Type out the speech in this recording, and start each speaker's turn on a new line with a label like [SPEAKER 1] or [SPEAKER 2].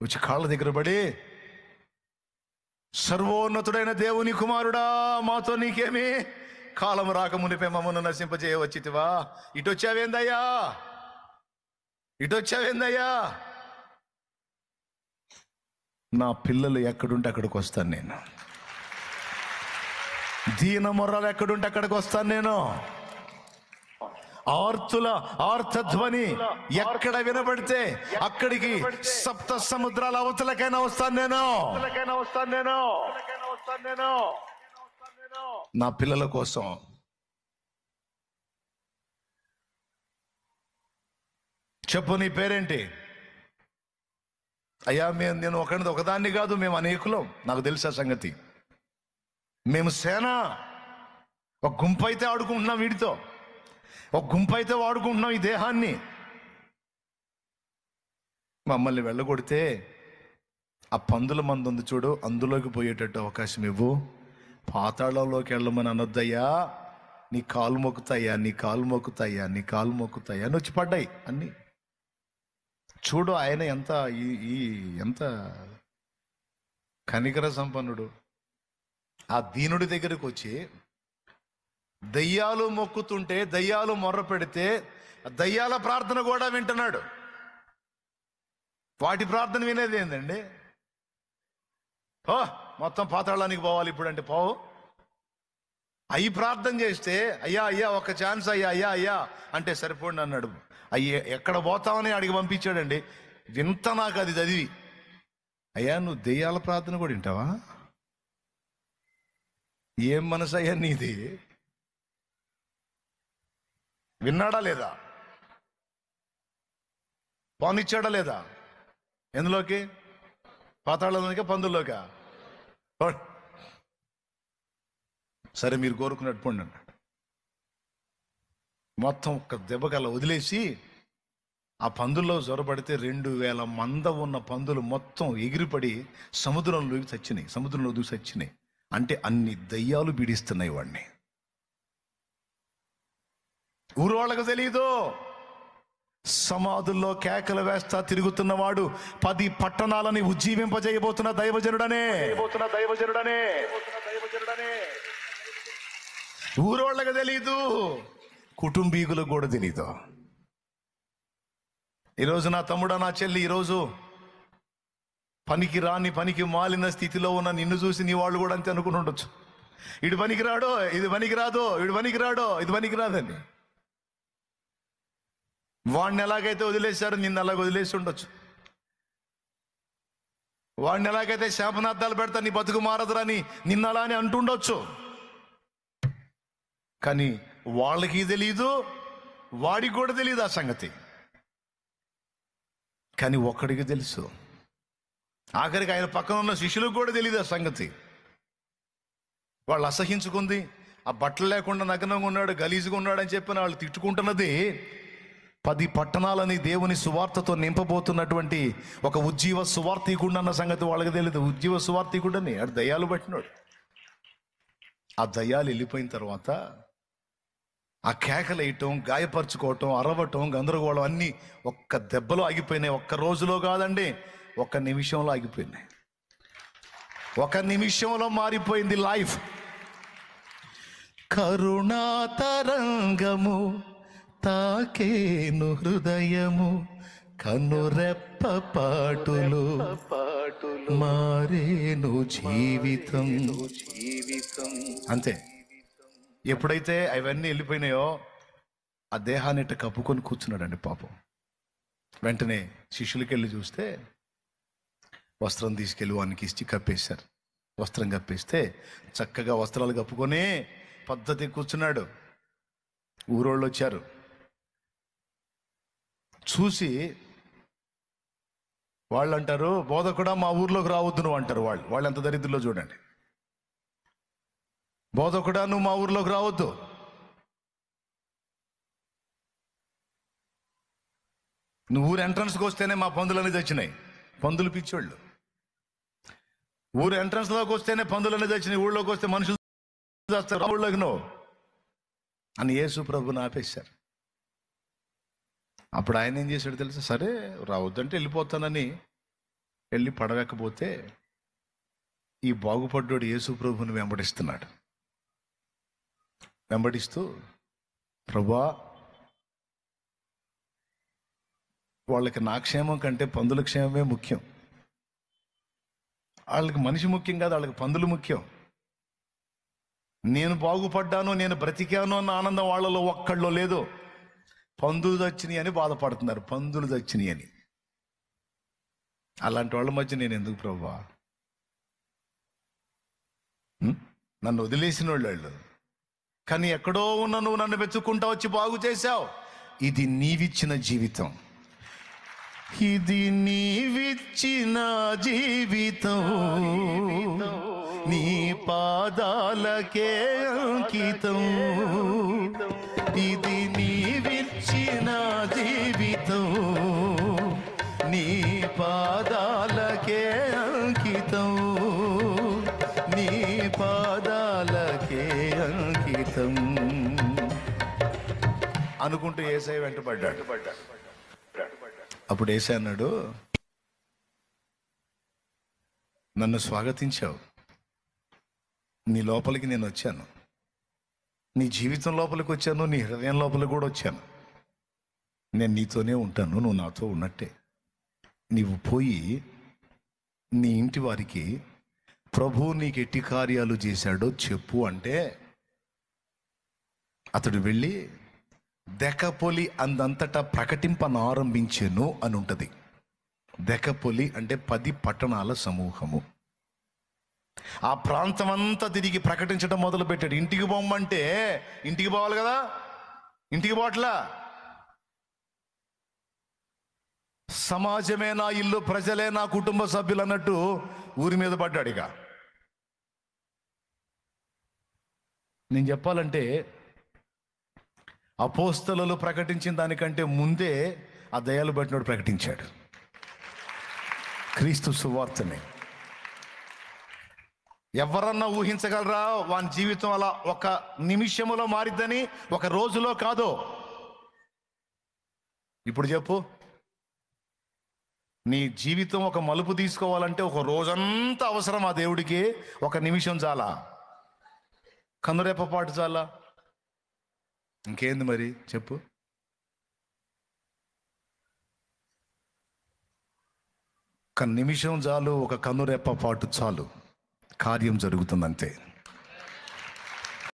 [SPEAKER 1] వచ్చి కాళ్ళ దగ్గర పడి, సర్వోన్నతుడైన దేవుని కుమారుడా, మాతో నీకేమి? కాలం రాకమునిపే మమ్మల్ని నశింపజేయవచ్చితివా? ఇటొచ్చావేందయ్యా, ఇటొచ్చావేందయ్యా? నా పిల్లలు ఎక్కడుంటే అక్కడికి వస్తాను నేను. దీన మొర్రలు ఎక్కడుంటే అక్కడికి వస్తాను నేను. ఆర్తుల ఆర్తధ్వని ఎక్కడ వినబడితే అక్కడికి సప్త సముద్రాల అవతలకైనా వస్తాను నేను. నా పిల్లల కోసం. చెప్పు, నీ పేరేంటి? అయ్యా, నేను ఒకదాన్ని కాదు, మేము అనేకులం. నాకు తెలుసా సంగతి. మేము సేన. ఒక గుంపు అయితే ఆడుకుంటున్నాం వీడితో, ఒక గుంపు అయితే వాడుకుంటున్నాం ఈ దేహాన్ని. మమ్మల్ని వెళ్ళగొడితే ఆ పందుల మందు ఉంది చూడు, అందులోకి పోయేటట్టు అవకాశం ఇవ్వు. పాతాళంలోకి వెళ్ళమని అనొద్దయ్యా. నీ కాలు మొక్కుతాయ్యా, నీ కాలు మొక్కుతాయ్యా, నీ కాలు మొక్కుతాయ్యా అని వచ్చి పడ్డాయి అన్నీ. చూడు ఆయన ఎంత కనికర సంపన్నుడు. ఆ దీనుడి దగ్గరికి వచ్చి దయ్యాలు మొక్కుతుంటే, దయ్యాలు మొర్ర పెడితే దయ్యాల ప్రార్థన కూడా వింటున్నాడు. వాటి ప్రార్థన వినేది ఏందండి? మొత్తం పాతాళానికి పోవాలి ఇప్పుడు అంటే పోవు. అయ్యి ప్రార్థన చేస్తే, అయ్యా అయ్యా ఒక ఛాన్స్ అయ్యా, అయ్యా అయ్యా అంటే సరిపోండి అన్నాడు. అయ్యే ఎక్కడ పోతామని అడిగి పంపించాడండి. వింత నాకు అది చదివి. అయ్యా, నువ్వు దెయ్యాల ప్రార్థన కూడా వింటావా? ఏం మనసు అయ్యా నీది? విన్నాడా లేదా? పోనిచ్చాడా లేదా? ఎందులోకి? పాతాళంలోకి, పందుల్లోకా? సరే, మీరు కోరుకున్నట్టు పోండి అన్నాడు. మొత్తం ఒక్క దెబ్బకల్లా వదిలేసి ఆ పందుల్లో జ్వరపడితే 2000 మంద ఉన్న పందులు మొత్తం ఎగిరిపడి సముద్రంలోకి చచ్చినాయి. అంటే అన్ని దయ్యాలు పీడిస్తున్నాయి వాడిని. ఊరు వాళ్ళకు తెలీదు. సమాధుల్లో కేకలు వేస్తా తిరుగుతున్నవాడు 10 పట్టణాలని ఉజ్జీవింపజేయబోతున్న దైవజనుడనే. ఊరోళ్ళకు తెలీదు, కుటుంబీకులకు కూడా తెలీదు. ఈరోజు నా తమ్ముడా, నా చెల్లి, ఈరోజు పనికి మాలిన స్థితిలో ఉన్న నిన్ను చూసి నీ వాళ్ళు కూడా అంతే అనుకుని ఉండొచ్చు. ఇటు పనికిరాడో, ఇది పనికిరాదో, ఇటు పనికిరాడో, ఇది పనికిరాదని. వాడిని ఎలాగైతే వదిలేశారో నిన్ను అలాగ వదిలేసి ఉండొచ్చు. వాడిని ఎలాగైతే శాపనార్థాలు పెడతా నీ బతుకు మారదురని నిన్ను అలా అని అంటుండొచ్చు. కానీ వాళ్ళకి తెలీదు, వాడికి కూడా తెలియదు ఆ సంగతి. కానీ ఒక్కడికి తెలుసు. ఆఖరికి ఆయన పక్కన ఉన్న శిష్యులకు కూడా తెలియదు ఆ సంగతి. వాళ్ళు అసహించుకుంది, ఆ బట్టలు లేకుండా నగ్నంగా ఉన్నాడు, గలీజుగా ఉన్నాడు అని చెప్పిన వాళ్ళు తిట్టుకుంటున్నది 10 పట్టణాలని దేవుని సువార్తతో నింపబోతున్నటువంటి ఒక ఉజ్జీవ సువార్థికుడు అన్న సంగతి వాళ్ళకి తెలియదు. ఉజ్జీవ సువార్థికుడని ఆడు దయ్యాలు పట్టినాడు. ఆ దయ్యాలు వెళ్ళిపోయిన తర్వాత ఆ కేకలు వేయటం, గాయపరుచుకోవటం, అరవటం, గందరగోళం అన్నీ ఒక్క దెబ్బలో ఆగిపోయినాయి. ఒక్క రోజులో కాదండి, ఒక్క నిమిషంలో ఆగిపోయినాయి. ఒక నిమిషంలో మారిపోయింది లైఫ్. కరుణా తరంగము తాకేను హృదయము, కనురెప్ప పాటులు మారేను జీవితం. అంతే. ఎప్పుడైతే అవన్నీ వెళ్ళిపోయినాయో ఆ దేహాన్ని ఇట్ట కప్పుకొని కూర్చున్నాడండి పాపం. వెంటనే శిష్యులకి వెళ్ళి చూస్తే వస్త్రం తీసుకెళ్ళి వానికి ఇచ్చి కప్పేశారు. వస్త్రం కప్పేస్తే చక్కగా వస్త్రాలు కప్పుకొని పద్ధతి కూర్చున్నాడు. ఊరోళ్ళు వచ్చారు, చూసి వాళ్ళు అంటారు, బోధకుడా మా ఊర్లోకి రావద్దు నువ్వు అంటారు. వాళ్ళు ఎంత దరిద్రులో చూడండి. బోధకుడా నువ్వు మా ఊర్లోకి రావద్దు. నువ్వు ఊరు ఎంట్రన్స్కి వస్తేనే మా పందులన్నీ తెచ్చినాయి. పందులు పిచ్చోళ్ళు. ఊరు ఎంట్రన్స్లోకి వస్తేనే పందులన్నీ తెచ్చినాయి. ఊళ్ళోకి వస్తే మనుషులు చేస్తారు. ఊళ్ళోకి నువ్వు అని యేసు ప్రభుని ఆపేశారు. అప్పుడు ఆయన ఏం చేశాడు తెలుసా? సరే రావద్దంటే వెళ్ళిపోతానని వెళ్ళి పడవేకపోతే ఈ బాగుపడ్డోడు యేసు ప్రభువుని వెంబడిస్తూ ప్రభువా, వాళ్ళకి నా క్షేమం కంటే పందుల క్షేమమే ముఖ్యం. వాళ్ళకి మనిషి ముఖ్యం కాదు, వాళ్ళకి పందులు ముఖ్యం. నేను బాగుపడ్డాను, నేను బ్రతికాను అన్న ఆనందం వాళ్ళలో ఒక్కళ్ళో లేదు. పందులు చచ్చినాయి అని బాధపడుతున్నారు, పందులు చచ్చినాయి అని. అలాంటి వాళ్ళ మధ్య నేను ఎందుకు ప్రభువా? నన్ను వదిలేసిన వాళ్ళు, కానీ ఎక్కడో ఉన్న నువ్వు నన్ను వెతుక్కుంటా వచ్చి బాగు చేశావు. ఇది నీవిచ్చిన జీవితం, ఇది నీవిచ్చిన జీవితం, నీ పాదాలకే అంకితం. ఇది నీవిచ్చిన జీవితం, నీ పాదాలకే అంకితం, నీ పాదాలకే అంకితం అనుకుంటూ యేసయ్య వెంటబడ్డాడు. అప్పుడు యేసయ్య అన్నాడు, నన్ను స్వాగతించావు, నీ లోపలికి నేను వచ్చాను, నీ జీవితం లోపలికి వచ్చాను, నీ హృదయం లోపలికి కూడా వచ్చాను. నేను నీతోనే ఉంటాను, నువ్వు నాతో ఉన్నట్టే. నీవు పోయి నీ ఇంటి వారికి ప్రభువు నీకు ఎట్టి కార్యాలు చేశాడో చెప్పు అంటే అతడు వెళ్ళి దెకపొలి అందంతటా ప్రకటింపనారంభించెను అని ఉంటుంది. దెకపొలి అంటే 10 పట్టణాల సమూహము. ఆ ప్రాంతం అంతా తిరిగి ప్రకటించడం మొదలుపెట్టాడు. ఇంటికి పోమ్మంటే ఇంటికి పోవాలి కదా, ఇంటికి పోవట్లా. సమాజమే నా ఇల్లు, ప్రజలే నా కుటుంబ సభ్యులు అన్నట్టు ఊరి మీద పడ్డాడు. ఇక నేను చెప్పాలంటే అపోస్తలులు ప్రకటించిన దానికంటే ముందే ఆ దయ్యాలు పట్టినోడు ప్రకటించాడు క్రీస్తు సువార్తని. ఎవరన్నా ఊహించగలరా వాని జీవితం అలా ఒక నిమిషములో మారిద్దని? ఒక రోజులో కాదు. ఇప్పుడు చెప్పు, నీ జీవితం ఒక మలుపు తీసుకోవాలంటే ఒక రోజంతా అవసరం ఆ దేవుడికి? ఒక నిమిషం చాలా? కన్నురెప్పపాటు చాలా? ఇంకేంది మరి చెప్పు. ఒక నిమిషం చాలు, ఒక కన్నురెప్పపాటు చాలు, కార్యం జరుగుతుందంతే.